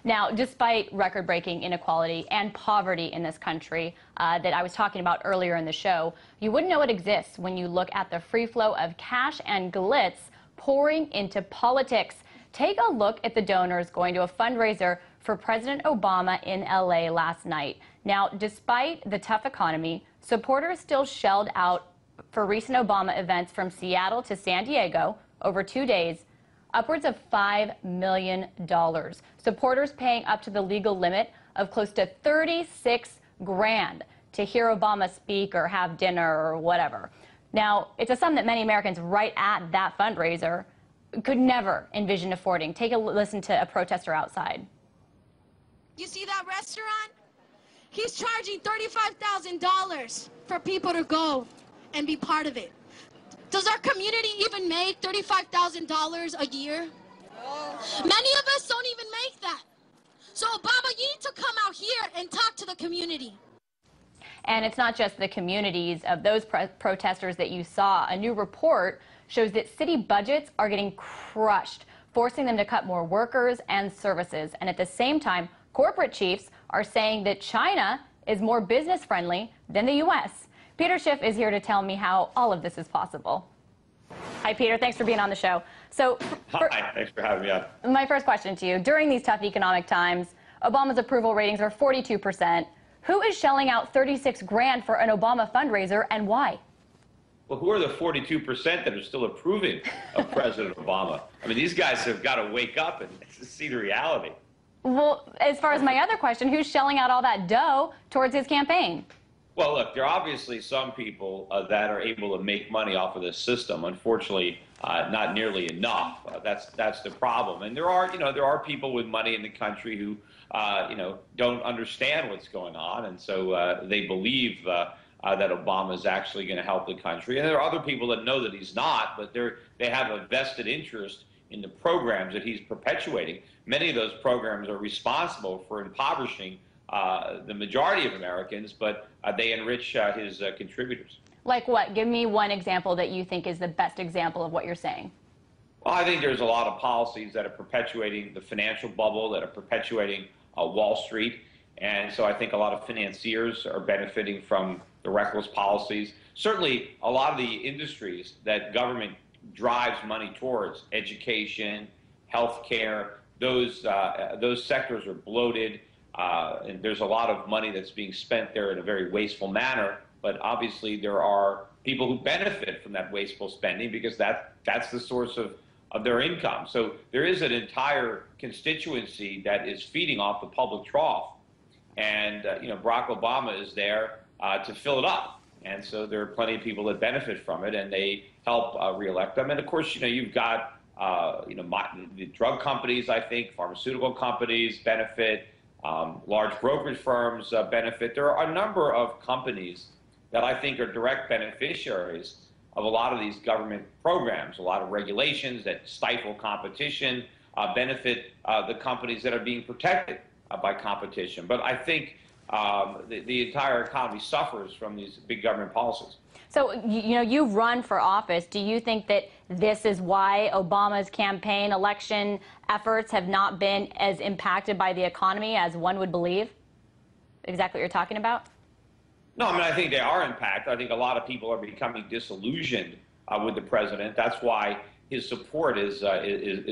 Now, despite record-breaking inequality and poverty in this country that I was talking about earlier in the show, you wouldn't know it exists when you look at the free flow of cash and glitz pouring into politics. Take a look at the donors going to a fundraiser for President Obama in LA last night. Now, despite the tough economy, supporters still shelled out for recent Obama events from Seattle to San Diego over 2 days, upwards of $5 million. Supporters paying up to the legal limit of close to 36 grand to hear Obama speak or have dinner or whatever. Now, it's a sum that many Americans right at that fundraiser could never envision affording. Take a listen to a protester outside. You see that restaurant? He's charging $35,000 for people to go and be part of it. Does our community even make $35,000 a year? No. Many of us don't even make that. So Obama, you need to come out here and talk to the community. And it's not just the communities of those protesters that you saw. A new report shows that city budgets are getting crushed, forcing them to cut more workers and services. And at the same time, corporate chiefs are saying that China is more business friendly than the U.S. Peter Schiff is here to tell me how all of this is possible. Hi, Peter. Thanks for being on the show. So, hi, thanks for having me on. My first question to you. During these tough economic times, Obama's approval ratings are 42%. Who is shelling out 36 grand for an Obama fundraiser and why? Well, who are the 42% that are still approving of President Obama? I mean, these guys have got to wake up and see the reality. Well, as far as my other question, who's shelling out all that dough towards his campaign? Well, look, there are obviously some people that are able to make money off of this system. Unfortunately, not nearly enough. That's the problem. And there are people with money in the country who, don't understand what's going on, and so they believe that Obama is actually going to help the country. And there are other people that know that he's not, but they have a vested interest in the programs that he's perpetuating. Many of those programs are responsible for impoverishing the majority of Americans, but they enrich his contributors. Like what? Give me one example that you think is the best example of what you're saying. Well, I think there's a lot of policies that are perpetuating the financial bubble, that are perpetuating Wall Street. And so I think a lot of financiers are benefiting from the reckless policies. Certainly, a lot of the industries that government drives money towards, education, healthcare, those sectors are bloated. And there's a lot of money that's being spent there in a very wasteful manner. But obviously, there are people who benefit from that wasteful spending because that's the source of their income. So there is an entire constituency that is feeding off the public trough. And, Barack Obama is there to fill it up. And so there are plenty of people that benefit from it, and they help reelect them. And, of course, you've got, the drug companies, I think, pharmaceutical companies benefit, large brokerage firms benefit. There are a number of companies that I think are direct beneficiaries of a lot of these government programs. A lot of regulations that stifle competition benefit the companies that are being protected by competition. But I think the entire economy suffers from these big government policies. So, you've run for office. Do you think that this is why Obama's campaign election efforts have not been as impacted by the economy as one would believe? Exactly what you're talking about? No, I mean, I think they are impacted. I think a lot of people are becoming disillusioned with the president. That's why his support is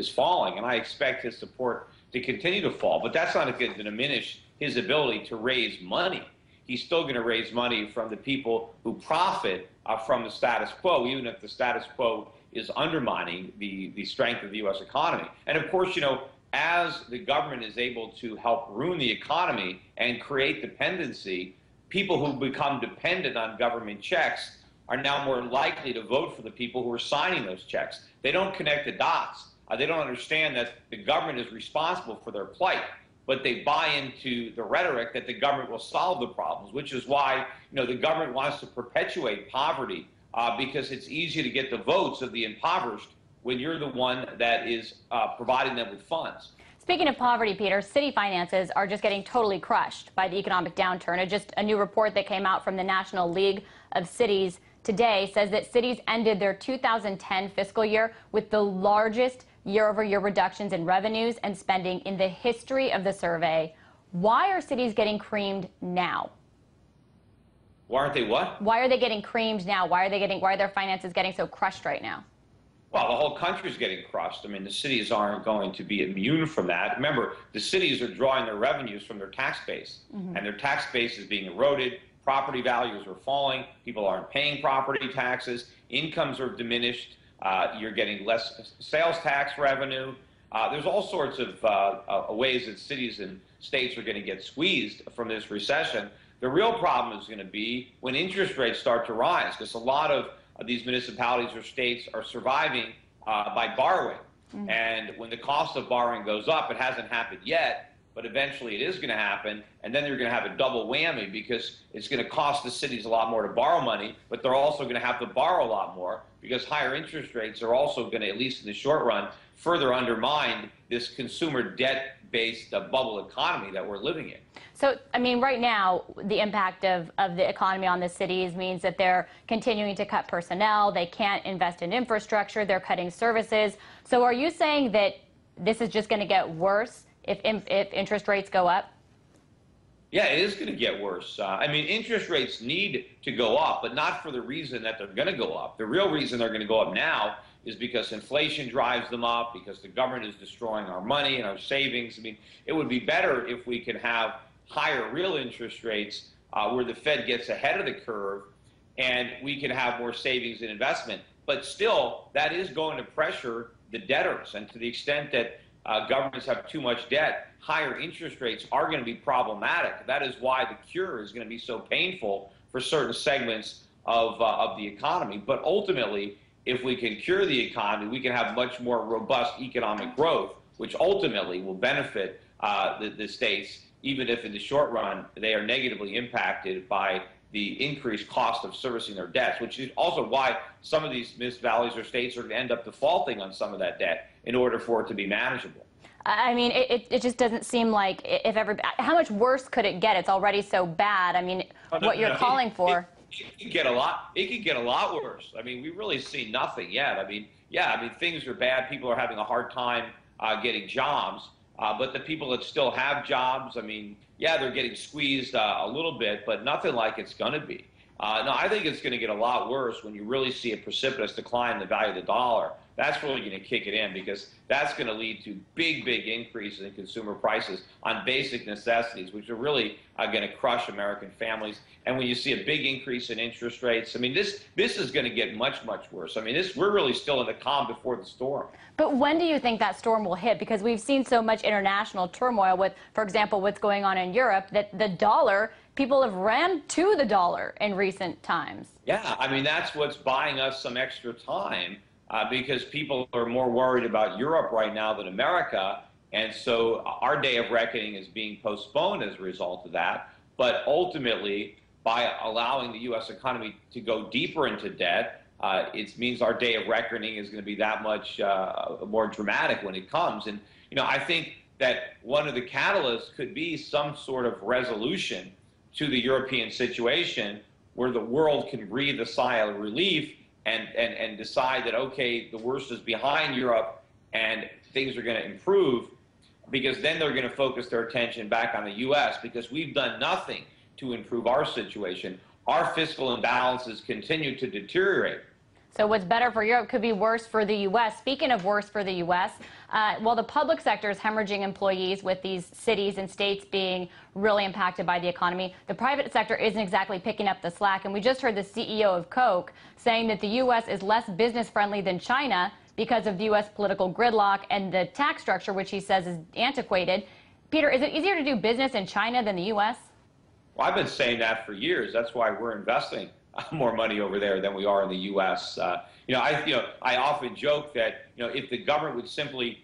falling, and I expect his support to continue to fall. But that's not going to diminish his ability to raise money. He's still going to raise money from the people who profit from the status quo, even if the status quo is undermining the strength of the U.S. economy. And of course, as the government is able to help ruin the economy and create dependency, people who become dependent on government checks are now more likely to vote for the people who are signing those checks. They don't connect the dots. They don't understand that the government is responsible for their plight, but they buy into the rhetoric that the government will solve the problems, which is why the government wants to perpetuate poverty because it's easy to get the votes of the impoverished when you're the one that is providing them with funds. Speaking of poverty, Peter, city finances are just getting totally crushed by the economic downturn. Just a new report that came out from the National League of Cities today says that cities ended their 2010 fiscal year with the largest year-over-year reductions in revenues and spending in the history of the survey. Why are cities getting creamed now? Why aren't they what? Why are they getting creamed now? Why are their finances getting so crushed right now? Well, the whole country's getting crushed. I mean, the cities aren't going to be immune from that. Remember, the cities are drawing their revenues from their tax base, and their tax base is being eroded. Property values are falling. People aren't paying property taxes. Incomes are diminished. You're getting less sales tax revenue. There's all sorts of ways that cities and states are going to get squeezed from this recession. The real problem is going to be when interest rates start to rise, because a lot of these municipalities or states are surviving by borrowing. And when the cost of borrowing goes up, it hasn't happened yet, but eventually it is going to happen. And then you're going to have a double whammy, because it's going to cost the cities a lot more to borrow money, but they're also going to have to borrow a lot more, because higher interest rates are also going to, at least in the short run, further undermine this consumer debt-based bubble economy that we're living in. So, I mean, right now, the impact of the economy on the cities means that they're continuing to cut personnel, they can't invest in infrastructure, they're cutting services. So are you saying that this is just going to get worse if interest rates go up? Yeah, it is going to get worse. I mean, interest rates need to go up, but not for the reason that they're going to go up. The real reason they're going to go up now is because inflation drives them up, because the government is destroying our money and our savings. I mean, it would be better if we could have higher real interest rates where the Fed gets ahead of the curve and we can have more savings and investment. But still, that is going to pressure the debtors. And to the extent that governments have too much debt, higher interest rates are going to be problematic. That is why the cure is going to be so painful for certain segments of the economy. But ultimately, if we can cure the economy, we can have much more robust economic growth, which ultimately will benefit the states, even if in the short run they are negatively impacted by the increased cost of servicing their debts, which is also why some of these municipalities or states are going to end up defaulting on some of that debt in order for it to be manageable. I mean, it just doesn't seem like how much worse could it get? It's already so bad. I mean, what you're calling for. It could get a lot. It could get a lot worse. I mean, we really see nothing yet. I mean, yeah. I mean, things are bad. People are having a hard time getting jobs. But the people that still have jobs, I mean, yeah, they're getting squeezed a little bit, but nothing like it's going to be. No, I think it's going to get a lot worse when you really see a precipitous decline in the value of the dollar. That's really going to kick it in, because that's going to lead to big, big increases in consumer prices on basic necessities, which are really going to crush American families. And when you see a big increase in interest rates, I mean, this is going to get much, much worse. I mean, we're really still in the calm before the storm. But when do you think that storm will hit? Because we've seen so much international turmoil with, for example, what's going on in Europe, that the dollar, people have ran to the dollar in recent times. Yeah, I mean, that's what's buying us some extra time. Because people are more worried about Europe right now than America. And so our day of reckoning is being postponed as a result of that. But ultimately, by allowing the U.S. economy to go deeper into debt, it means our day of reckoning is going to be that much more dramatic when it comes. And, you know, I think that one of the catalysts could be some sort of resolution to the European situation where the world can breathe a sigh of relief and decide that, okay, the worst is behind Europe and things are going to improve, because then they're going to focus their attention back on the U.S. because we've done nothing to improve our situation. Our fiscal imbalances continue to deteriorate. So what's better for Europe could be worse for the U.S. Speaking of worse for the U.S., while the public sector is hemorrhaging employees with these cities and states being really impacted by the economy, the private sector isn't exactly picking up the slack. And we just heard the CEO of Coke saying that the U.S. is less business-friendly than China because of the U.S. political gridlock and the tax structure, which he says is antiquated. Peter, is it easier to do business in China than the U.S.? Well, I've been saying that for years. That's why we're investing more money over there than we are in the U.S. I often joke that, if the government would simply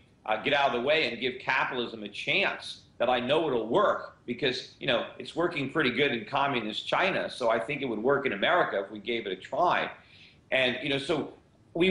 get out of the way and give capitalism a chance, that I know it'll work, because, it's working pretty good in communist China. So I think it would work in America if we gave it a try. And, so we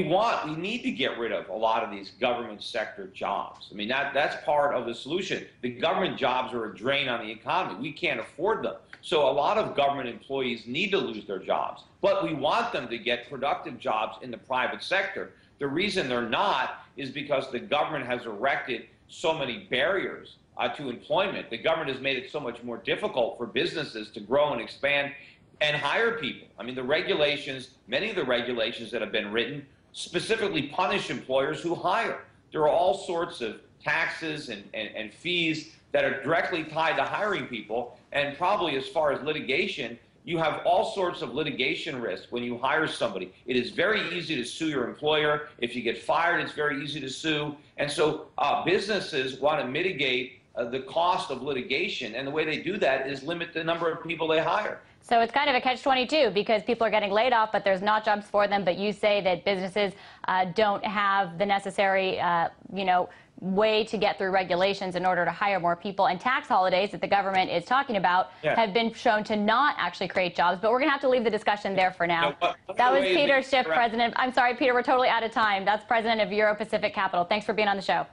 need to get rid of a lot of these government sector jobs. I mean, that's part of the solution. The government jobs are a drain on the economy. We can't afford them. So a lot of government employees need to lose their jobs, but we want them to get productive jobs in the private sector. The reason they're not is because the government has erected so many barriers to employment. The government has made it so much more difficult for businesses to grow and expand and hire people. I mean, the regulations, many of the regulations that have been written specifically punish employers who hire. There are all sorts of taxes and fees that are directly tied to hiring people. And probably as far as litigation, you have all sorts of litigation risk when you hire somebody. It is very easy to sue your employer. If you get fired, it's very easy to sue. And so businesses want to mitigate the cost of litigation, and the way they do that is limit the number of people they hire. So it's kind of a catch-22 because people are getting laid off, but there's not jobs for them. But you say that businesses don't have the necessary, way to get through regulations in order to hire more people. And tax holidays that the government is talking about have been shown to not actually create jobs. But we're going to have to leave the discussion there for now. That was Peter Schiff, president. I'm sorry, Peter, we're totally out of time. That's president of Euro Pacific Capital. Thanks for being on the show.